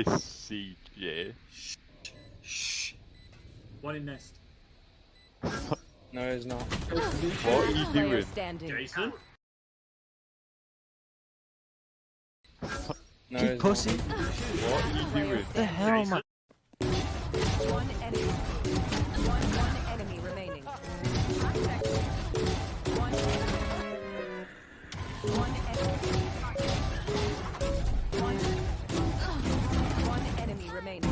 CJ. Shh. One in nest. No, it's not. What are you doing? Jason? No, Keep it's pussy. What are you doing? What the hell, man? One enemy. One enemy remaining. One enemy. One enemy. One enemy remaining.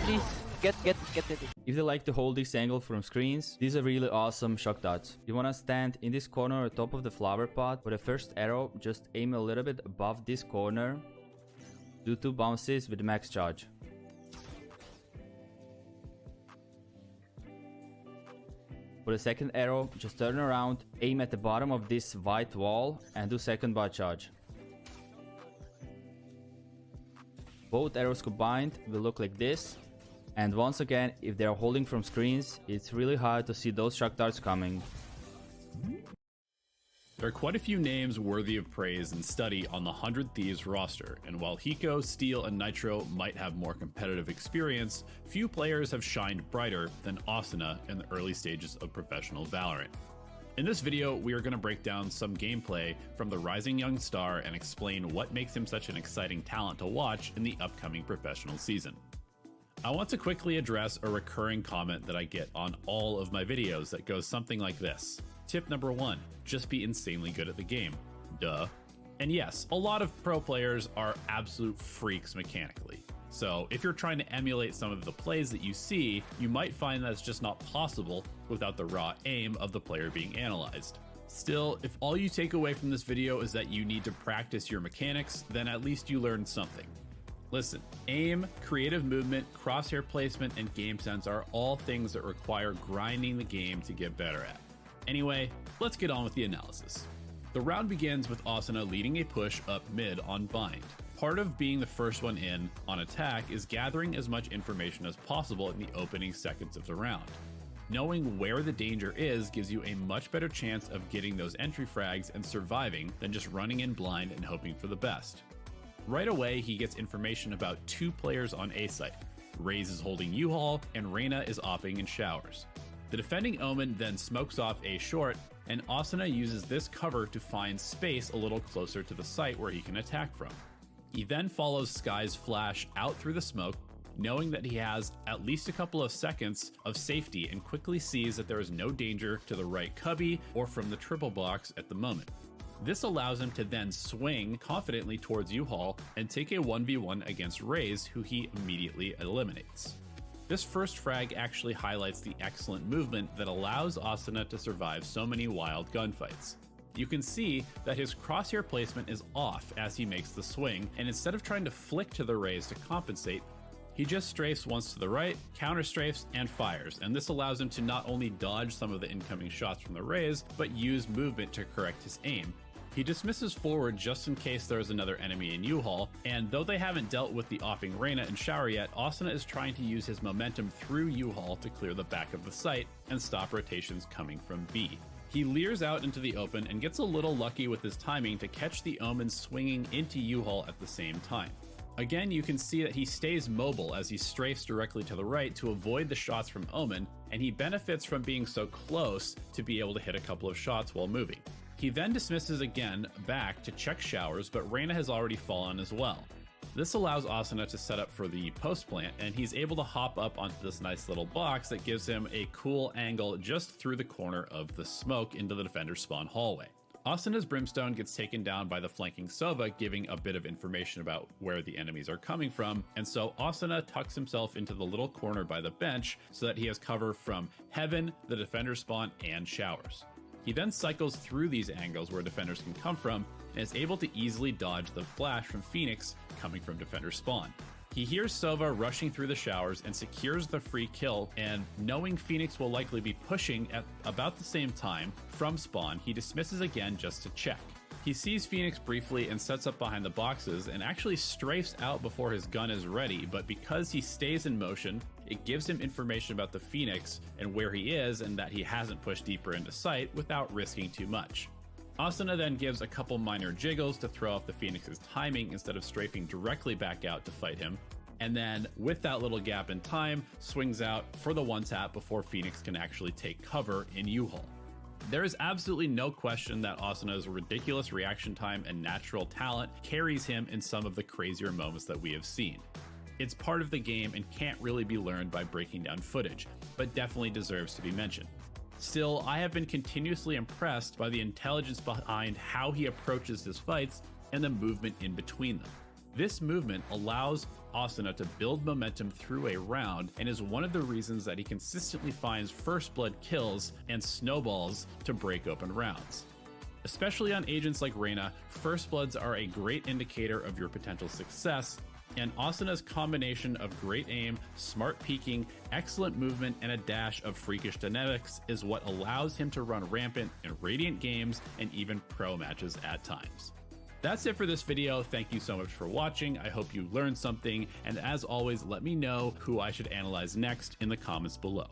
Please, get it. If they like to hold this angle from screens, these are really awesome shock dots. You wanna stand in this corner at top of the flower pot. For the first arrow, just aim a little bit above this corner. Do 2 bounces with max charge. For the second arrow, just turn around, aim at the bottom of this white wall and do second bar charge. Both arrows combined will look like this. And once again, if they are holding from screens, it's really hard to see those shock darts coming. There are quite a few names worthy of praise and study on the 100 Thieves roster, and while Hiko, Steel, and Nitro might have more competitive experience, few players have shined brighter than Asuna in the early stages of professional Valorant. In this video, we are going to break down some gameplay from the rising young star and explain what makes him such an exciting talent to watch in the upcoming professional season. I want to quickly address a recurring comment that I get on all of my videos that goes something like this. Tip number 1, just be insanely good at the game. Duh. And yes, a lot of pro players are absolute freaks mechanically. So if you're trying to emulate some of the plays that you see, you might find that it's just not possible without the raw aim of the player being analyzed. Still, if all you take away from this video is that you need to practice your mechanics, then at least you learned something. Listen, aim, creative movement, crosshair placement, and game sense are all things that require grinding the game to get better at. Anyway, let's get on with the analysis. The round begins with Asuna leading a push up mid on Bind. Part of being the first one in on attack is gathering as much information as possible in the opening seconds of the round. Knowing where the danger is gives you a much better chance of getting those entry frags and surviving than just running in blind and hoping for the best. Right away, he gets information about 2 players on A site. Raze is holding U-Haul, and Reyna is opping in showers. The defending Omen then smokes off A short, and Asuna uses this cover to find space a little closer to the site where he can attack from. He then follows Sky's flash out through the smoke, knowing that he has at least a couple of seconds of safety, and quickly sees that there is no danger to the right cubby or from the triple box at the moment. This allows him to then swing confidently towards U-Haul and take a 1v1 against Raze, who he immediately eliminates. This first frag actually highlights the excellent movement that allows Asuna to survive so many wild gunfights. You can see that his crosshair placement is off as he makes the swing, and instead of trying to flick to the Raze to compensate, he just strafes once to the right, counter strafes, and fires, and this allows him to not only dodge some of the incoming shots from the Raze, but use movement to correct his aim. He dismisses forward just in case there is another enemy in U-Haul, and though they haven't dealt with the opping Reyna and Shower yet, Asuna is trying to use his momentum through U-Haul to clear the back of the site and stop rotations coming from B. He leers out into the open and gets a little lucky with his timing to catch the Omen swinging into U-Haul at the same time. Again, you can see that he stays mobile as he strafes directly to the right to avoid the shots from Omen, and he benefits from being so close to be able to hit a couple of shots while moving. He then dismisses again back to check showers, but Reyna has already fallen as well. This allows Asuna to set up for the post plant, and he's able to hop up onto this nice little box that gives him a cool angle just through the corner of the smoke into the defender's spawn hallway. Asuna's Brimstone gets taken down by the flanking Sova, giving a bit of information about where the enemies are coming from, and so Asuna tucks himself into the little corner by the bench so that he has cover from Heaven, the defender's spawn, and showers. He then cycles through these angles where defenders can come from, and is able to easily dodge the flash from Phoenix coming from defender spawn. He hears Sova rushing through the showers and secures the free kill, and knowing Phoenix will likely be pushing at about the same time from spawn, he dismisses again just to check. He sees Phoenix briefly and sets up behind the boxes and actually strafes out before his gun is ready, but because he stays in motion, it gives him information about the Phoenix and where he is and that he hasn't pushed deeper into sight without risking too much. Asuna then gives a couple minor jiggles to throw off the Phoenix's timing instead of strafing directly back out to fight him, and then with that little gap in time, swings out for the one tap before Phoenix can actually take cover in U-Hole. There is absolutely no question that Asuna's ridiculous reaction time and natural talent carries him in some of the crazier moments that we have seen. It's part of the game and can't really be learned by breaking down footage, but definitely deserves to be mentioned. Still, I have been continuously impressed by the intelligence behind how he approaches his fights and the movement in between them. This movement allows Asuna to build momentum through a round and is one of the reasons that he consistently finds first blood kills and snowballs to break open rounds. Especially on agents like Reyna, first bloods are a great indicator of your potential success, and Asuna's combination of great aim, smart peeking, excellent movement, and a dash of freakish dynamics is what allows him to run rampant in Radiant games and even pro matches at times. That's it for this video. Thank you so much for watching. I hope you learned something, and as always, let me know who I should analyze next in the comments below.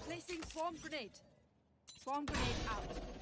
Placing swarm grenade. Swarm grenade out.